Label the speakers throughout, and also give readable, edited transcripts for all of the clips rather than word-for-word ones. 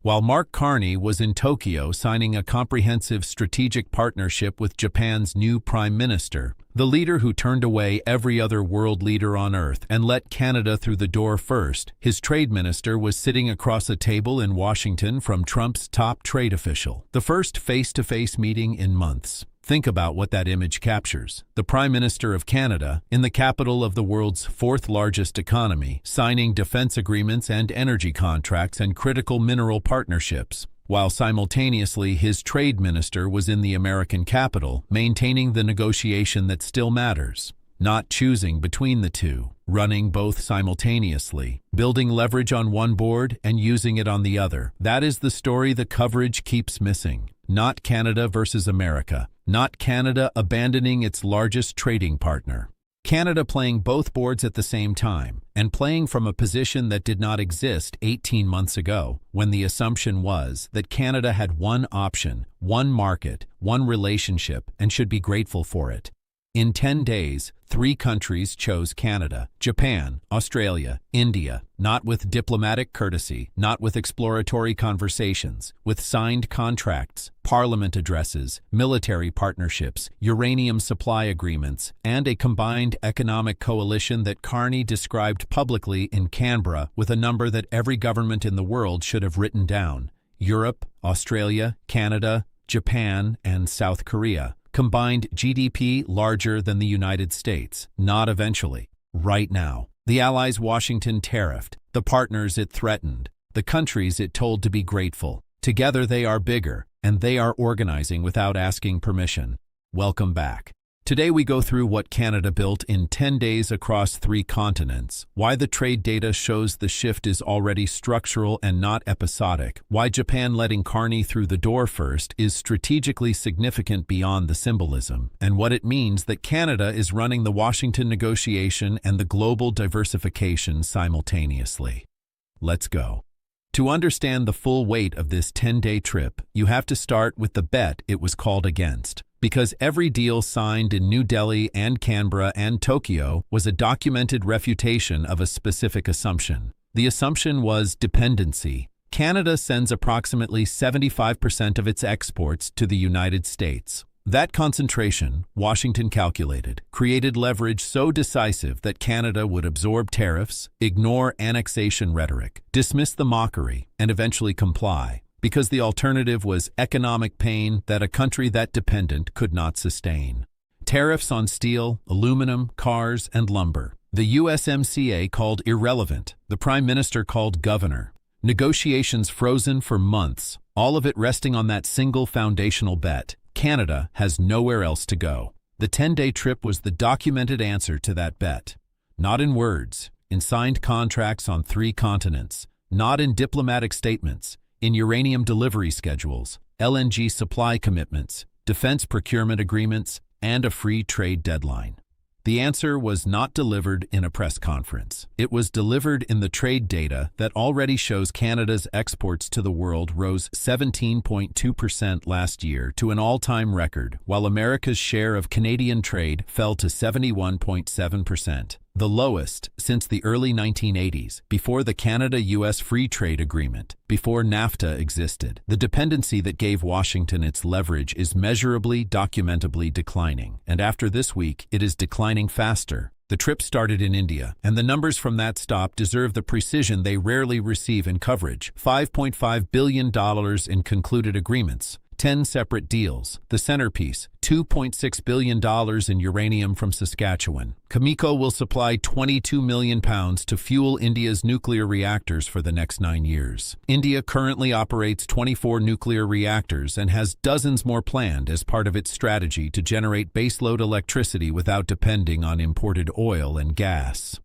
Speaker 1: while Mark Carney was in Tokyo signing a comprehensive strategic partnership with Japan's new Prime Minister, the leader who turned away every other world leader on Earth and let Canada through the door first. His trade minister was sitting across a table in Washington from Trump's top trade official, the first face-to-face meeting in months. Think about what that image captures. The Prime Minister of Canada, in the capital of the world's fourth-largest economy, signing defense agreements and energy contracts and critical mineral partnerships, while simultaneously his trade minister was in the American capital, maintaining the negotiation that still matters, not choosing between the two, running both simultaneously, building leverage on one board and using it on the other. That is the story the coverage keeps missing. Not Canada versus America. Not Canada abandoning its largest trading partner. Canada playing both boards at the same time, and playing from a position that did not exist 18 months ago, when the assumption was that Canada had one option, one market, one relationship, and should be grateful for it. In 10 days, 3 countries chose Canada: Japan, Australia, India, not with diplomatic courtesy, not with exploratory conversations, with signed contracts, parliament addresses, military partnerships, uranium supply agreements, and a combined economic coalition that Carney described publicly in Canberra with a number that every government in the world should have written down: Europe, Australia, Canada, Japan, and South Korea. Combined GDP larger than the United States. Not eventually. Right now. The allies Washington tariffed, the partners it threatened, the countries it told to be grateful. Together they are bigger, and they are organizing without asking permission. Welcome back. Today we go through what Canada built in 10 days across 3 continents, why the trade data shows the shift is already structural and not episodic, why Japan letting Carney through the door first is strategically significant beyond the symbolism, and what it means that Canada is running the Washington negotiation and the global diversification simultaneously. Let's go. To understand the full weight of this 10-day trip, you have to start with the bet it was called against. Because every deal signed in New Delhi and Canberra and Tokyo was a documented refutation of a specific assumption. The assumption was dependency. Canada sends approximately 75% of its exports to the United States. That concentration, Washington calculated, created leverage so decisive that Canada would absorb tariffs, ignore annexation rhetoric, dismiss the mockery, and eventually comply. Because the alternative was economic pain that a country that dependent could not sustain. Tariffs on steel, aluminum, cars, and lumber. The USMCA called irrelevant, the Prime Minister called governor. Negotiations frozen for months, all of it resting on that single foundational bet. Canada has nowhere else to go. The 10-day trip was the documented answer to that bet. Not in words, in signed contracts on 3 continents, not in diplomatic statements, in uranium delivery schedules, LNG supply commitments, defense procurement agreements, and a free trade deadline. The answer was not delivered in a press conference. It was delivered in the trade data that already shows Canada's exports to the world rose 17.2% last year to an all-time record, while America's share of Canadian trade fell to 71.7%. The lowest since the early 1980s, before the Canada-US Free Trade Agreement, before NAFTA existed. The dependency that gave Washington its leverage is measurably, documentably declining, and after this week, it is declining faster. The trip started in India, and the numbers from that stop deserve the precision they rarely receive in coverage. $5.5 billion in concluded agreements. 10 separate deals. The centerpiece, $2.6 billion in uranium from Saskatchewan. Cameco will supply 22 million pounds to fuel India's nuclear reactors for the next 9 years. India currently operates 24 nuclear reactors and has dozens more planned as part of its strategy to generate baseload electricity without depending on imported oil and gas.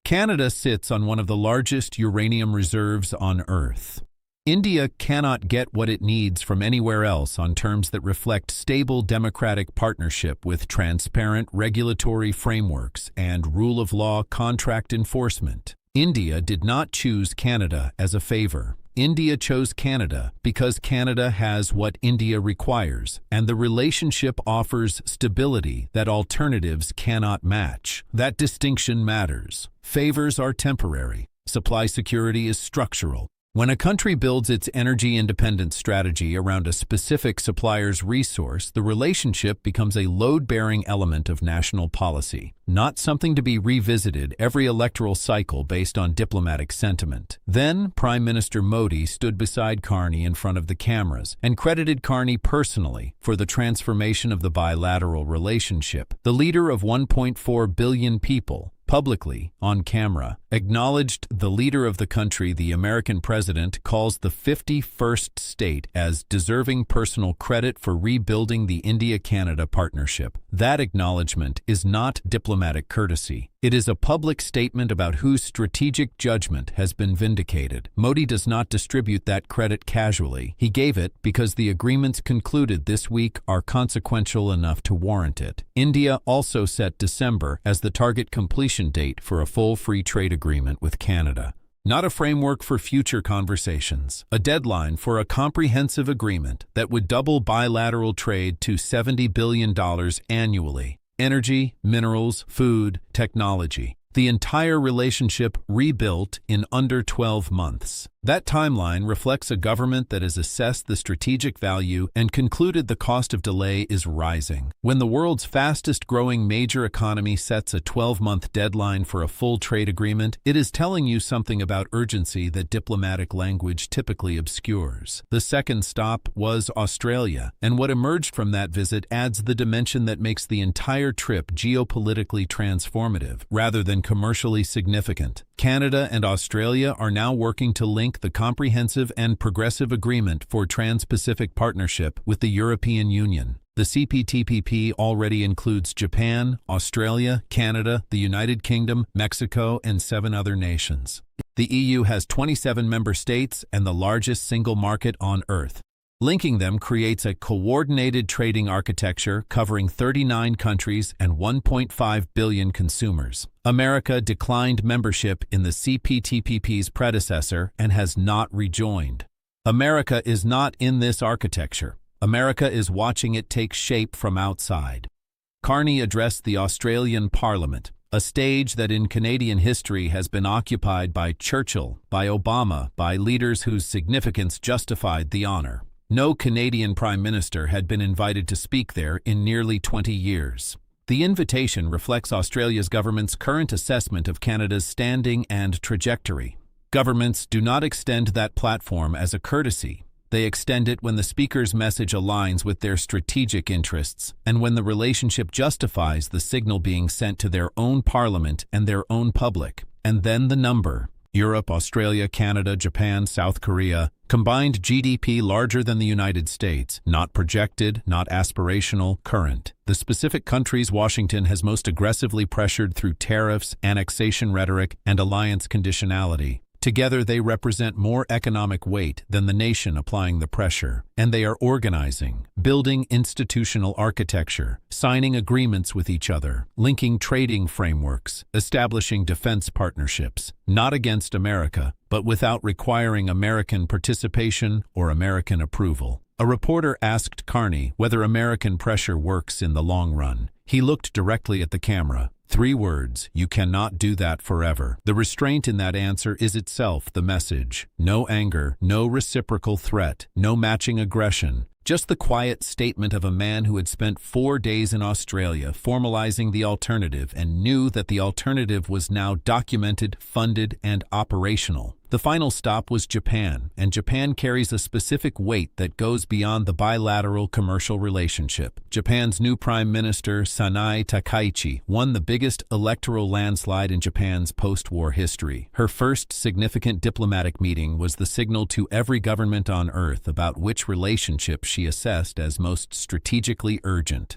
Speaker 1: Canada sits on one of the largest uranium reserves on Earth. India cannot get what it needs from anywhere else on terms that reflect stable democratic partnership with transparent regulatory frameworks and rule of law contract enforcement. India did not choose Canada as a favor. India chose Canada because Canada has what India requires, and the relationship offers stability that alternatives cannot match. That distinction matters. Favors are temporary. Supply security is structural. When a country builds its energy independence strategy around a specific supplier's resource, the relationship becomes a load-bearing element of national policy, not something to be revisited every electoral cycle based on diplomatic sentiment. Then, Prime Minister Modi stood beside Carney in front of the cameras and credited Carney personally for the transformation of the bilateral relationship. The leader of 1.4 billion people, publicly, on camera, acknowledged the leader of the country the American president calls the 51st state as deserving personal credit for rebuilding the India-Canada partnership. That acknowledgement is not diplomatic courtesy. It is a public statement about whose strategic judgment has been vindicated. Modi does not distribute that credit casually. He gave it because the agreements concluded this week are consequential enough to warrant it. India also set December as the target completion date for a full free trade agreement with Canada. Not a framework for future conversations, a deadline for a comprehensive agreement that would double bilateral trade to $70 billion annually. Energy, minerals, food, technology. The entire relationship rebuilt in under 12 months. That timeline reflects a government that has assessed the strategic value and concluded the cost of delay is rising. When the world's fastest-growing major economy sets a 12-month deadline for a full trade agreement, it is telling you something about urgency that diplomatic language typically obscures. The second stop was Australia, and what emerged from that visit adds the dimension that makes the entire trip geopolitically transformative, rather than commercially significant. Canada and Australia are now working to link the Comprehensive and Progressive Agreement for Trans-Pacific Partnership with the European Union. The CPTPP already includes Japan, Australia, Canada, the United Kingdom, Mexico, and 7 other nations. The EU has 27 member states and the largest single market on Earth. Linking them creates a coordinated trading architecture covering 39 countries and 1.5 billion consumers. America declined membership in the CPTPP's predecessor and has not rejoined. America is not in this architecture. America is watching it take shape from outside. Carney addressed the Australian Parliament, a stage that in Canadian history has been occupied by Churchill, by Obama, by leaders whose significance justified the honor. No Canadian Prime Minister had been invited to speak there in nearly 20 years. The invitation reflects Australia's government's current assessment of Canada's standing and trajectory. Governments do not extend that platform as a courtesy. They extend it when the speaker's message aligns with their strategic interests and when the relationship justifies the signal being sent to their own parliament and their own public. And then the number. Europe, Australia, Canada, Japan, South Korea, combined GDP larger than the United States, not projected, not aspirational, current. The specific countries Washington has most aggressively pressured through tariffs, annexation rhetoric, and alliance conditionality. Together they represent more economic weight than the nation applying the pressure, and they are organizing, building institutional architecture, signing agreements with each other, linking trading frameworks, establishing defense partnerships, not against America, but without requiring American participation or American approval. A reporter asked Carney whether American pressure works in the long run. He looked directly at the camera. 3 words, you cannot do that forever. The restraint in that answer is itself the message. No anger, no reciprocal threat, no matching aggression. Just the quiet statement of a man who had spent 4 days in Australia formalizing the alternative and knew that the alternative was now documented, funded, and operational. The final stop was Japan, and Japan carries a specific weight that goes beyond the bilateral commercial relationship. Japan's new Prime Minister, Sanae Takaichi, won the biggest electoral landslide in Japan's post-war history. Her first significant diplomatic meeting was the signal to every government on Earth about which relationship she assessed as most strategically urgent.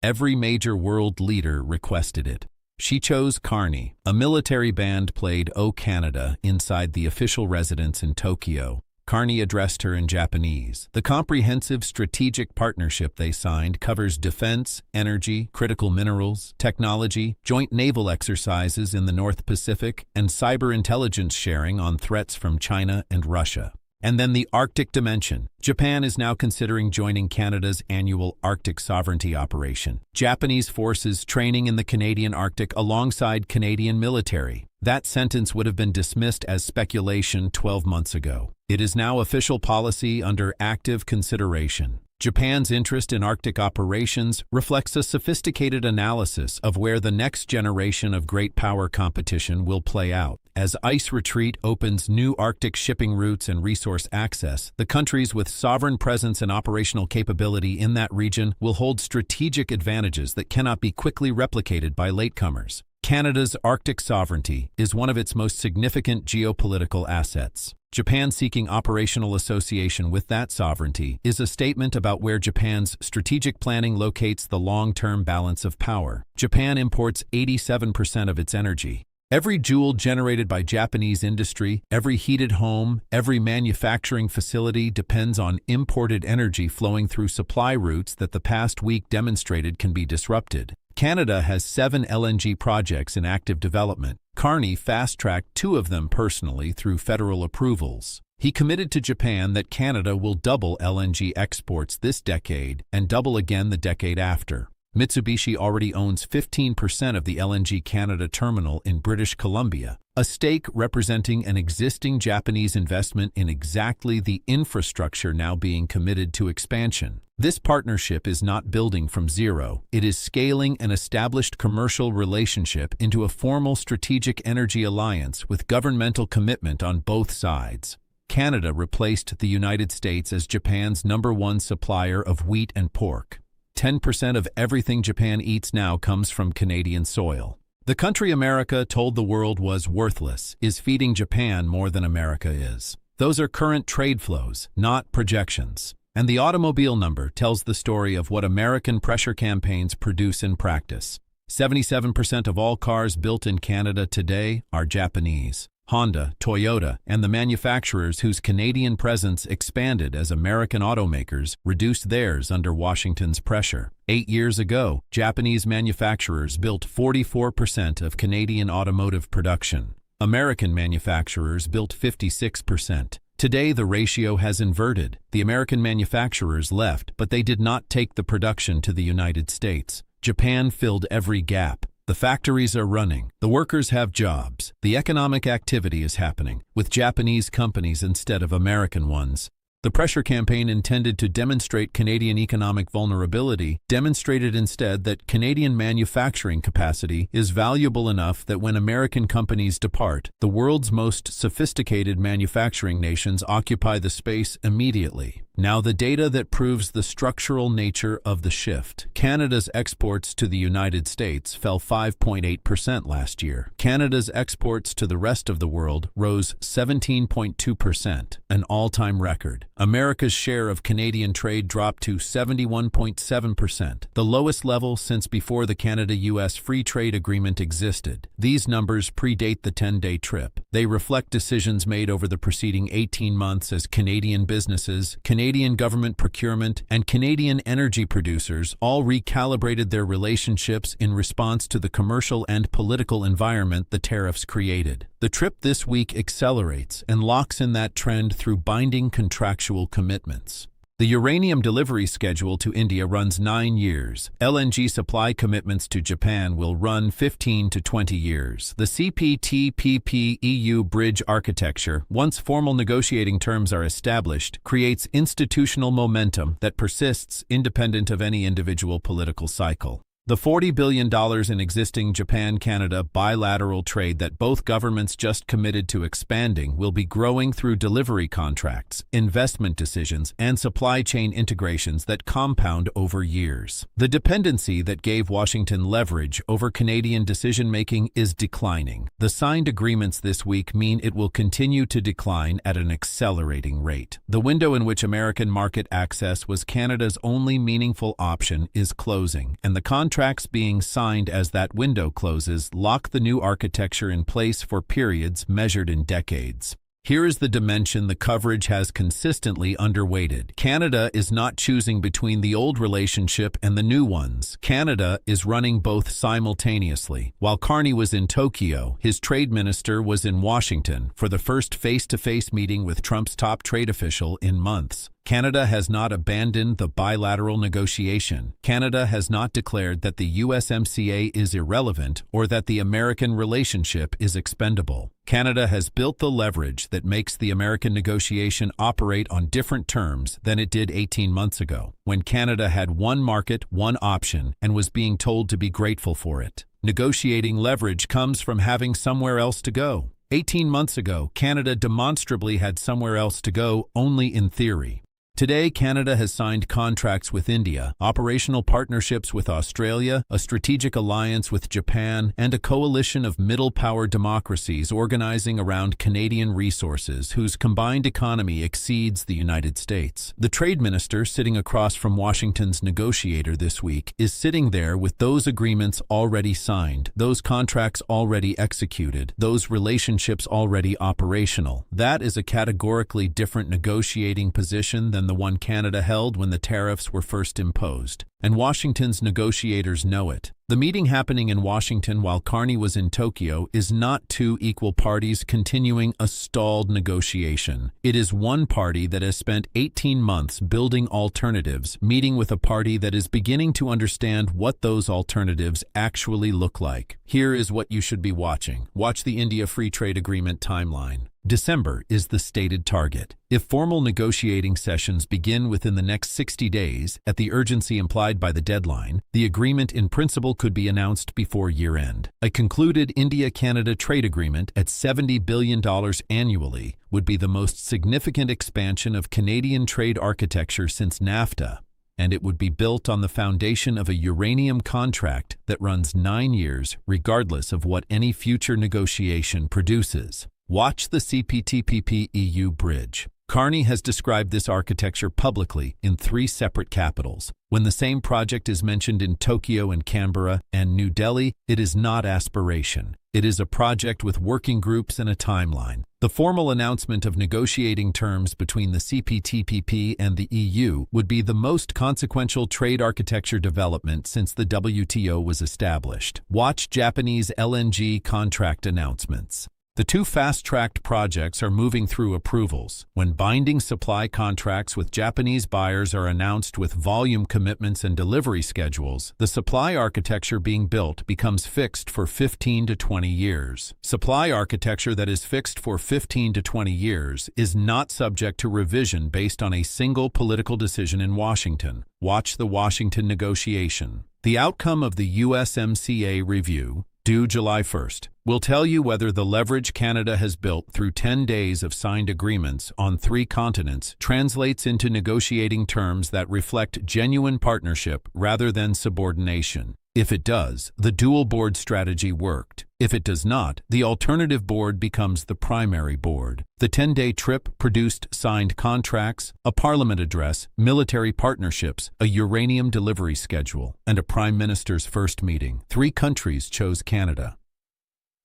Speaker 1: Every major world leader requested it. She chose Carney. A military band played O Canada inside the official residence in Tokyo. Carney addressed her in Japanese. The comprehensive strategic partnership they signed covers defense, energy, critical minerals, technology, joint naval exercises in the North Pacific, and cyber intelligence sharing on threats from China and Russia. And then the Arctic dimension. Japan is now considering joining Canada's annual Arctic sovereignty operation. Japanese forces training in the Canadian Arctic alongside Canadian military. That sentence would have been dismissed as speculation 12 months ago. It is now official policy under active consideration. Japan's interest in Arctic operations reflects a sophisticated analysis of where the next generation of great power competition will play out. As ice retreat opens new Arctic shipping routes and resource access, the countries with sovereign presence and operational capability in that region will hold strategic advantages that cannot be quickly replicated by latecomers. Canada's Arctic sovereignty is one of its most significant geopolitical assets. Japan seeking operational association with that sovereignty is a statement about where Japan's strategic planning locates the long-term balance of power. Japan imports 87% of its energy. Every joule generated by Japanese industry, every heated home, every manufacturing facility depends on imported energy flowing through supply routes that the past week demonstrated can be disrupted. Canada has 7 LNG projects in active development. Carney fast-tracked 2 of them personally through federal approvals. He committed to Japan that Canada will double LNG exports this decade and double again the decade after. Mitsubishi already owns 15% of the LNG Canada terminal in British Columbia, a stake representing an existing Japanese investment in exactly the infrastructure now being committed to expansion. This partnership is not building from zero. It is scaling an established commercial relationship into a formal strategic energy alliance with governmental commitment on both sides. Canada replaced the United States as Japan's #1 supplier of wheat and pork. 10% of everything Japan eats now comes from Canadian soil. The country America told the world was worthless is feeding Japan more than America is. Those are current trade flows, not projections. And the automobile number tells the story of what American pressure campaigns produce in practice. 77% of all cars built in Canada today are Japanese. Honda, Toyota, and the manufacturers whose Canadian presence expanded as American automakers reduced theirs under Washington's pressure. 8 years ago, Japanese manufacturers built 44% of Canadian automotive production. American manufacturers built 56%. Today, the ratio has inverted. The American manufacturers left, but they did not take the production to the United States. Japan filled every gap. The factories are running. The workers have jobs. The economic activity is happening, with Japanese companies instead of American ones. The pressure campaign intended to demonstrate Canadian economic vulnerability demonstrated instead that Canadian manufacturing capacity is valuable enough that when American companies depart, the world's most sophisticated manufacturing nations occupy the space immediately. Now the data that proves the structural nature of the shift. Canada's exports to the United States fell 5.8% last year. Canada's exports to the rest of the world rose 17.2%, an all-time record. America's share of Canadian trade dropped to 71.7%, the lowest level since before the Canada-US Free Trade Agreement existed. These numbers predate the 10-day trip. They reflect decisions made over the preceding 18 months as Canadian businesses, Canadian government procurement, and Canadian energy producers all recalibrated their relationships in response to the commercial and political environment the tariffs created. The trip this week accelerates and locks in that trend through binding contractual commitments. The uranium delivery schedule to India runs 9 years. LNG supply commitments to Japan will run 15 to 20 years. The CPTPP-EU bridge architecture, once formal negotiating terms are established, creates institutional momentum that persists independent of any individual political cycle. The $40 billion in existing Japan-Canada bilateral trade that both governments just committed to expanding will be growing through delivery contracts, investment decisions, and supply chain integrations that compound over years. The dependency that gave Washington leverage over Canadian decision-making is declining. The signed agreements this week mean it will continue to decline at an accelerating rate. The window in which American market access was Canada's only meaningful option is closing, and the contracts being signed as that window closes lock the new architecture in place for periods measured in decades. Here is the dimension the coverage has consistently underweighted. Canada is not choosing between the old relationship and the new ones. Canada is running both simultaneously. While Carney was in Tokyo, his trade minister was in Washington for the first face-to-face meeting with Trump's top trade official in months. Canada has not abandoned the bilateral negotiation. Canada has not declared that the USMCA is irrelevant or that the American relationship is expendable. Canada has built the leverage that makes the American negotiation operate on different terms than it did 18 months ago, when Canada had one market, one option, and was being told to be grateful for it. Negotiating leverage comes from having somewhere else to go. 18 months ago, Canada demonstrably had somewhere else to go, only in theory. Today, Canada has signed contracts with India, operational partnerships with Australia, a strategic alliance with Japan, and a coalition of middle-power democracies organizing around Canadian resources whose combined economy exceeds the United States. The trade minister, sitting across from Washington's negotiator this week, is sitting there with those agreements already signed, those contracts already executed, those relationships already operational. That is a categorically different negotiating position than the one Canada held when the tariffs were first imposed. And Washington's negotiators know it. The meeting happening in Washington while Carney was in Tokyo is not two equal parties continuing a stalled negotiation. It is one party that has spent 18 months building alternatives, meeting with a party that is beginning to understand what those alternatives actually look like. Here is what you should be watching. Watch the India Free Trade Agreement timeline. December is the stated target. If formal negotiating sessions begin within the next 60 days, at the urgency implied by the deadline, the agreement in principle could be announced before year-end. A concluded India-Canada trade agreement at $70 billion annually would be the most significant expansion of Canadian trade architecture since NAFTA, and it would be built on the foundation of a uranium contract that runs 9 years, regardless of what any future negotiation produces. Watch the CPTPP-EU bridge. Carney has described this architecture publicly in 3 separate capitals. When the same project is mentioned in Tokyo and Canberra and New Delhi, it is not aspiration. It is a project with working groups and a timeline. The formal announcement of negotiating terms between the CPTPP and the EU would be the most consequential trade architecture development since the WTO was established. Watch Japanese LNG contract announcements. The 2 fast-tracked projects are moving through approvals. When binding supply contracts with Japanese buyers are announced with volume commitments and delivery schedules, the supply architecture being built becomes fixed for 15 to 20 years. Supply architecture that is fixed for 15 to 20 years is not subject to revision based on a single political decision in Washington. Watch the Washington negotiation. The outcome of the USMCA review, due July 1st, will tell you whether the leverage Canada has built through 10 days of signed agreements on 3 continents translates into negotiating terms that reflect genuine partnership rather than subordination. If it does, the dual board strategy worked. If it does not, the alternative board becomes the primary board. The 10-day trip produced signed contracts, a parliament address, military partnerships, a uranium delivery schedule, and a prime minister's first meeting. 3 countries chose Canada.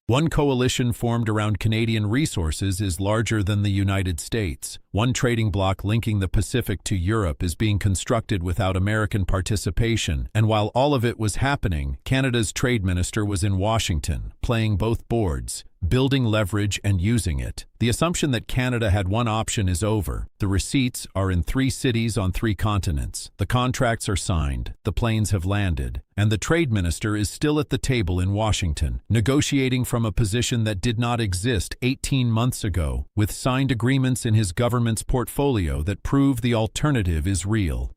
Speaker 1: One coalition formed around Canadian resources is larger than the United States. One trading bloc linking the Pacific to Europe is being constructed without American participation, and while all of it was happening, Canada's trade minister was in Washington, playing both boards, building leverage and using it. The assumption that Canada had one option is over. The receipts are in 3 cities on 3 continents. The contracts are signed, the planes have landed, and the trade minister is still at the table in Washington, negotiating from a position that did not exist 18 months ago, with signed agreements in his government's portfolio that prove the alternative is real.